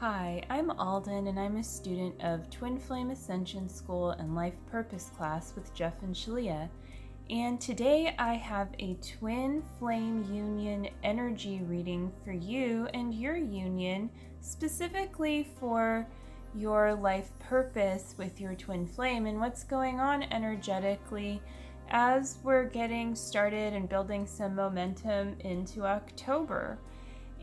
Hi, I'm Alden and I'm a student of Twin Flame Ascension School and Life Purpose class with Jeff and Shalia. And today I have a Twin Flame Union energy reading for you and your union, specifically for your life purpose with your twin flame and what's going on energetically as we're getting started and building some momentum into October.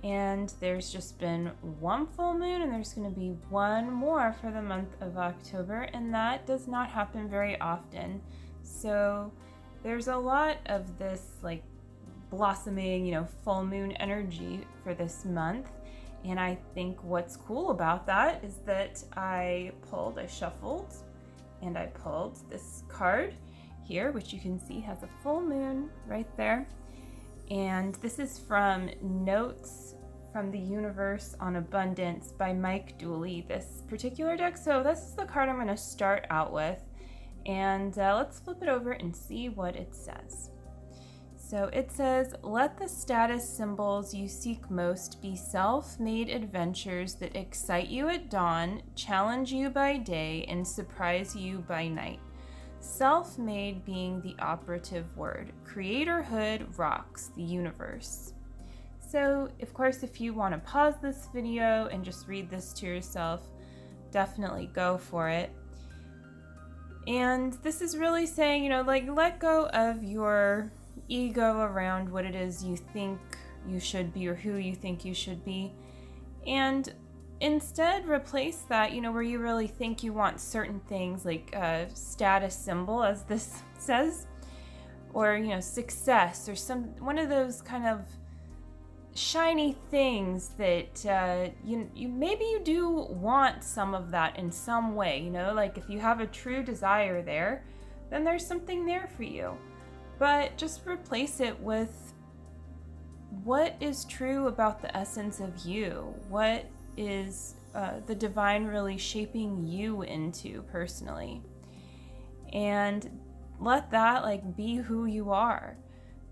And there's just been one full moon and there's going to be one more for the month of October, and that does not happen very often. So there's a lot of this like blossoming, full moon energy for this month. And I think what's cool about that is that I shuffled and I pulled this card here, which you can see has a full moon right there. And this is from Notes from the Universe on Abundance by Mike Dooley, this particular deck. So this is the card I'm going to start out with. And let's flip it over and see what it says. So it says, let the status symbols you seek most be self-made adventures that excite you at dawn, challenge you by day, and surprise you by night. Self-made being the operative word. Creatorhood rocks the universe. So, of course, if you want to pause this video and just read this to yourself, definitely go for it. And this is really saying, let go of your ego around what it is you think you should be or who you think you should be. And instead replace that, where you really think you want certain things like a status symbol, as this says, or, success, or one of those kind of shiny things that you maybe you do want some of that in some way, like if you have a true desire there, then there's something there for you. But just replace it with what is true about the essence of you. What is the divine really shaping you into personally? And let that be who you are.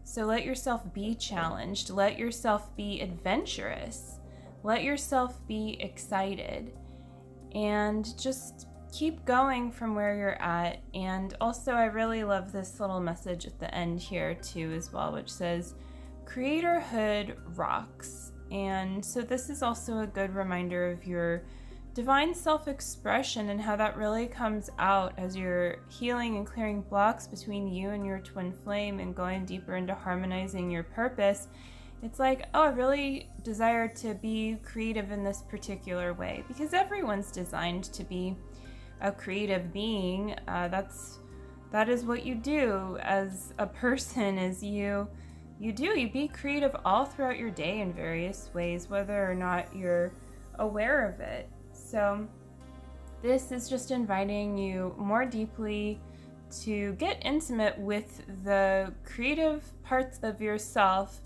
So let yourself be challenged. Let yourself be adventurous. Let yourself be excited. And just keep going from where you're at. And also, I really love this little message at the end here too as well, which says, Creatorhood rocks. And so this is also a good reminder of your divine self-expression and how that really comes out as you're healing and clearing blocks between you and your twin flame and going deeper into harmonizing your purpose. It's like, I really desire to be creative in this particular way, because everyone's designed to be a creative being. That is what you do as a person, is you be creative all throughout your day in various ways, whether or not you're aware of it. So this is just inviting you more deeply to get intimate with the creative parts of yourself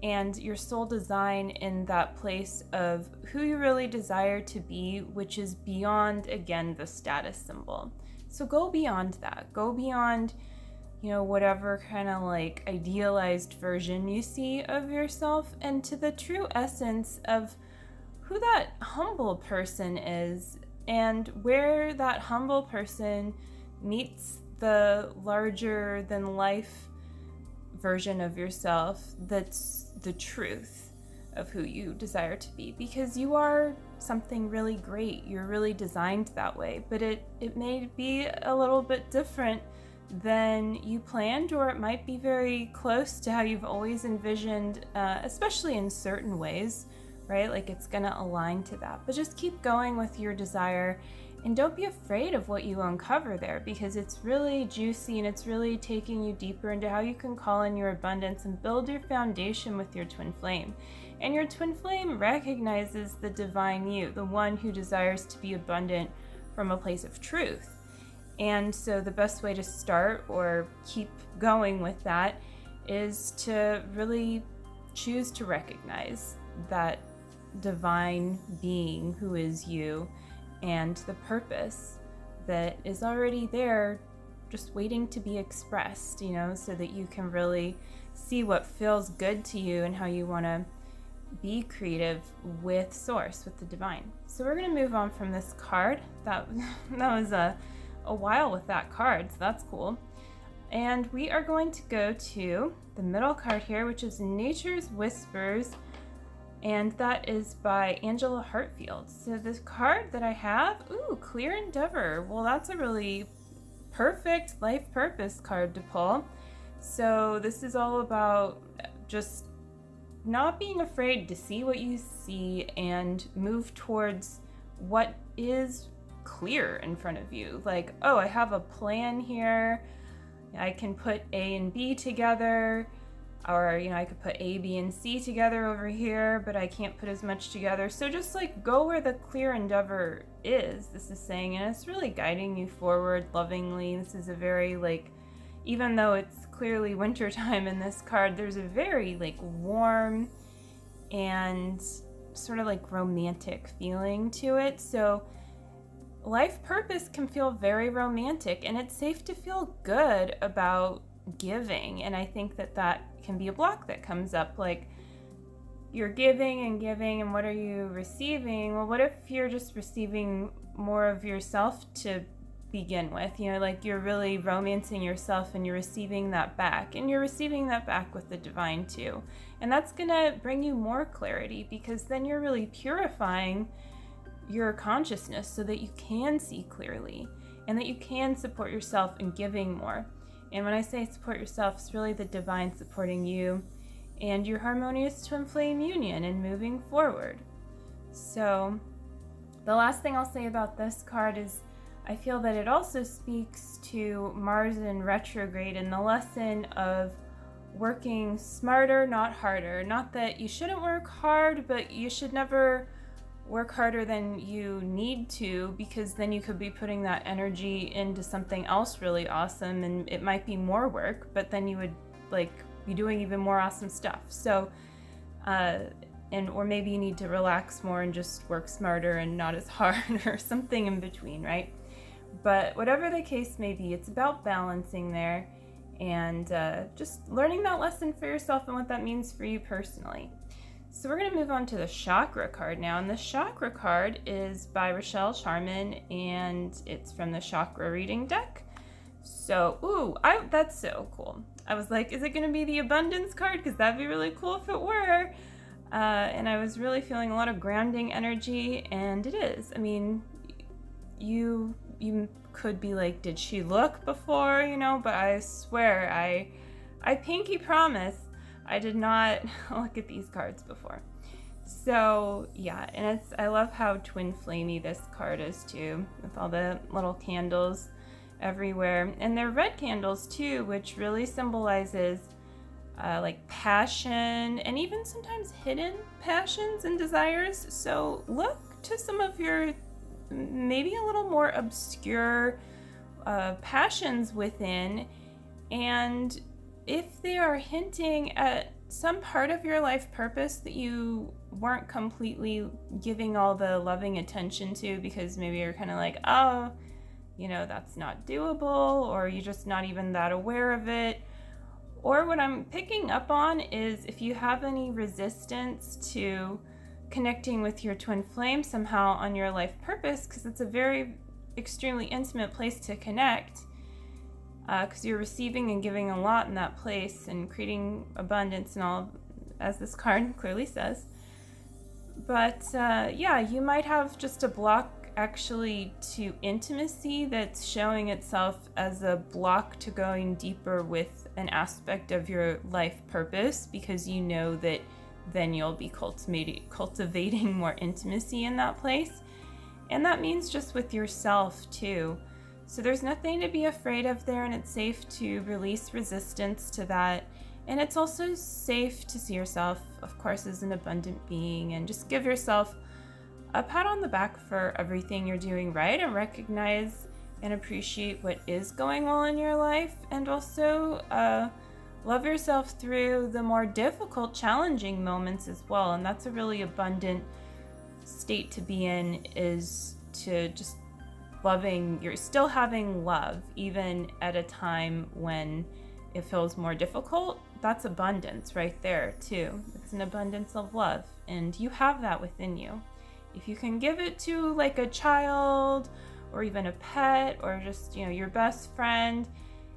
and your soul design in that place of who you really desire to be, which is beyond, again, the status symbol. So go beyond that. Go beyond, whatever kind of idealized version you see of yourself, and to the true essence of who that humble person is, and where that humble person meets the larger than life version of yourself that's the truth of who you desire to be. Because you are something really great. You're really designed that way, but it may be a little bit different than you planned, or it might be very close to how you've always envisioned, especially in certain ways, right? It's gonna align to that. But just keep going with your desire, and don't be afraid of what you uncover there, because it's really juicy and it's really taking you deeper into how you can call in your abundance and build your foundation with your twin flame. And your twin flame recognizes the divine you, the one who desires to be abundant from a place of truth. And so the best way to start or keep going with that is to really choose to recognize that divine being who is you, and the purpose that is already there just waiting to be expressed, so that you can really see what feels good to you and how you want to be creative with source, with the divine. So we're going to move on from this card. That was a while with that card, so that's cool. And we are going to go to the middle card here, which is Nature's Whispers, and that is by Angela Hartfield. So this card that I have, Clear Endeavor. Well, that's a really perfect life purpose card to pull. So this is all about just not being afraid to see what you see and move towards what is clear in front of you. Like, oh, I have a plan here. I can put A and B together, or, I could put A, B, and C together over here, but I can't put as much together. So just like go where the clear endeavor is, this is saying, and it's really guiding you forward lovingly. This is a very even though it's clearly wintertime in this card, there's a very warm and sort of romantic feeling to it. So life purpose can feel very romantic, and it's safe to feel good about giving. And I think that can be a block that comes up, you're giving and giving, and what are you receiving? Well, what if you're just receiving more of yourself to begin with? You're really romancing yourself and you're receiving that back, and you're receiving that back with the divine too. And that's gonna bring you more clarity, because then you're really purifying your consciousness so that you can see clearly and that you can support yourself in giving more. And when I say support yourself, it's really the divine supporting you and your Harmonious Twin Flame Union and moving forward. So the last thing I'll say about this card is I feel that it also speaks to Mars in retrograde and the lesson of working smarter, not harder. Not that you shouldn't work hard, but you should never work harder than you need to, because then you could be putting that energy into something else really awesome, and it might be more work, but then you would be doing even more awesome stuff. So or maybe you need to relax more and just work smarter and not as hard, or something in between, right? But whatever the case may be, it's about balancing there and just learning that lesson for yourself and what that means for you personally. So we're going to move on to the Chakra Card now, and the Chakra Card is by Rochelle Charman, and it's from the Chakra Reading deck. So, that's so cool. I was like, is it going to be the Abundance card? Because that'd be really cool if it were. And I was really feeling a lot of grounding energy, and it is. I mean, you could be like, did she look before? But I swear, I pinky promise, I did not look at these cards before. So yeah, and I love how twin flamey this card is too, with all the little candles everywhere. And they're red candles too, which really symbolizes passion, and even sometimes hidden passions and desires. So look to some of your maybe a little more obscure passions within, and if they are hinting at some part of your life purpose that you weren't completely giving all the loving attention to, because maybe you're kind of that's not doable, or you're just not even that aware of it. Or what I'm picking up on is if you have any resistance to connecting with your twin flame somehow on your life purpose, because it's a very extremely intimate place to connect, because you're receiving and giving a lot in that place and creating abundance and all, as this card clearly says. But you might have just a block actually to intimacy that's showing itself as a block to going deeper with an aspect of your life purpose, because you know that then you'll be cultivating more intimacy in that place. And that means just with yourself too. So there's nothing to be afraid of there, and it's safe to release resistance to that. And it's also safe to see yourself, of course, as an abundant being, and just give yourself a pat on the back for everything you're doing right, and recognize and appreciate what is going well in your life, and also love yourself through the more difficult, challenging moments as well. And that's a really abundant state to be in, is to just you're still having love even at a time when it feels more difficult. That's abundance right there too. It's an abundance of love, and you have that within you. If you can give it to like a child or even a pet or just, your best friend,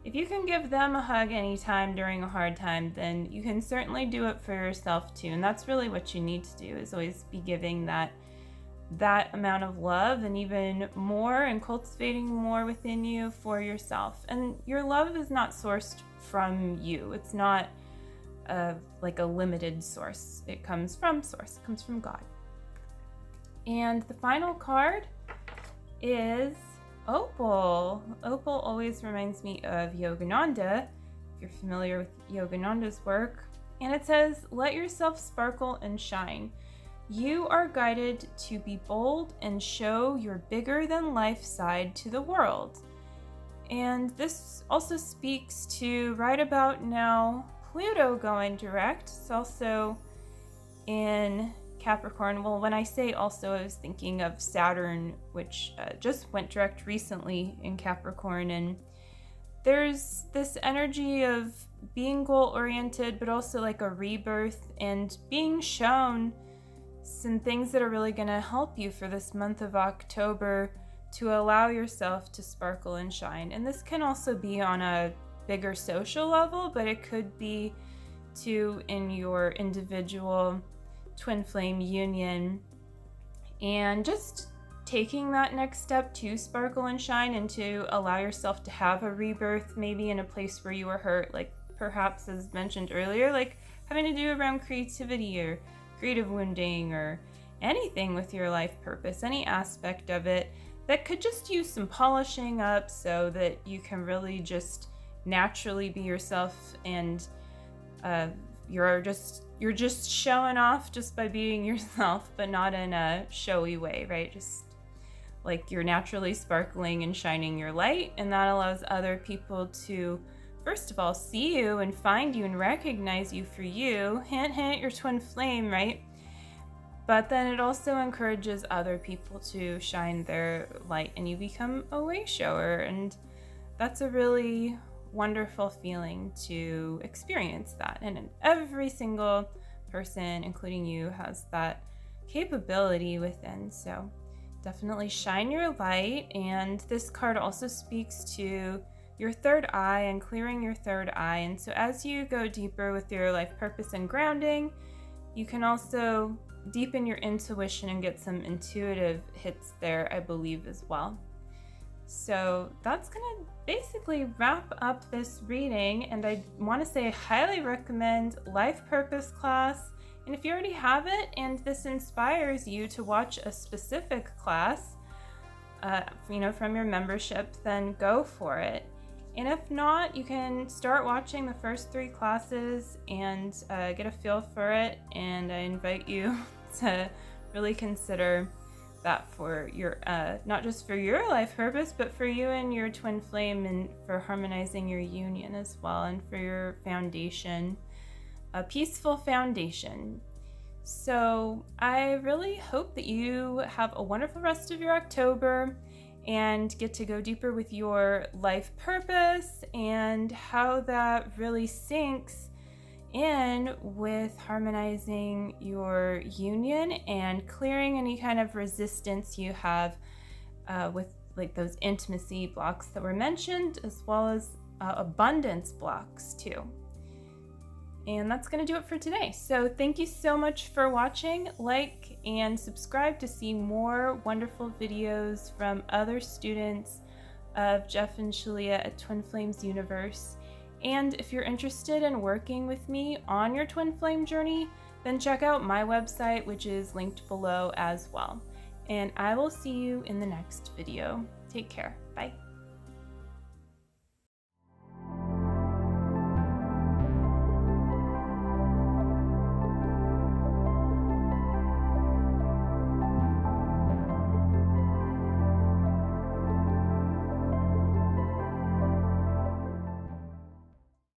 if you can give them a hug anytime during a hard time, then you can certainly do it for yourself too. And that's really what you need to do, is always be giving that amount of love and even more, and cultivating more within you for yourself. And your love is not sourced from you. It's not like a limited source. It comes from source. It comes from God. And the final card is Opal. Opal always reminds me of Yogananda, if you're familiar with Yogananda's work. And it says, let yourself sparkle and shine. You are guided to be bold and show your bigger than life side to the world. And this also speaks to right about now Pluto going direct. It's also in Capricorn. Well, when I say also, I was thinking of Saturn, which just went direct recently in Capricorn. And there's this energy of being goal-oriented, but also like a rebirth and being shown some things that are really going to help you for this month of October to allow yourself to sparkle and shine. And this can also be on a bigger social level, but it could be too in your individual twin flame union, and just taking that next step to sparkle and shine and to allow yourself to have a rebirth, maybe in a place where you were hurt, like perhaps as mentioned earlier, like having to do around creativity or creative wounding or anything with your life purpose, any aspect of it that could just use some polishing up so that you can really just naturally be yourself, and you're just showing off just by being yourself, but not in a showy way, right? Just like you're naturally sparkling and shining your light, and that allows other people to first of all see you and find you and recognize you for you. Hint, hint, your twin flame, right? But then it also encourages other people to shine their light, and you become a way shower. And that's a really wonderful feeling to experience that. And every single person, including you, has that capability within. So definitely shine your light. And this card also speaks to your third eye and clearing your third eye. And so as you go deeper with your life purpose and grounding, you can also deepen your intuition and get some intuitive hits there, I believe, as well. So that's gonna basically wrap up this reading, and I want to say I highly recommend Life Purpose class. And if you already have it and this inspires you to watch a specific class, from your membership, then go for it. And if not, you can start watching the first 3 classes and get a feel for it. And I invite you to really consider that for your, not just for your life purpose, but for you and your twin flame, and for harmonizing your union as well, and for your foundation, a peaceful foundation. So I really hope that you have a wonderful rest of your October and get to go deeper with your life purpose and how that really syncs in with harmonizing your union and clearing any kind of resistance you have with like those intimacy blocks that were mentioned, as well as abundance blocks too. And that's going to do it for today. So thank you so much for watching. Like and subscribe to see more wonderful videos from other students of Jeff and Shalia at Twin Flames Universe. And if you're interested in working with me on your twin flame journey, then check out my website, which is linked below as well. And I will see you in the next video. Take care.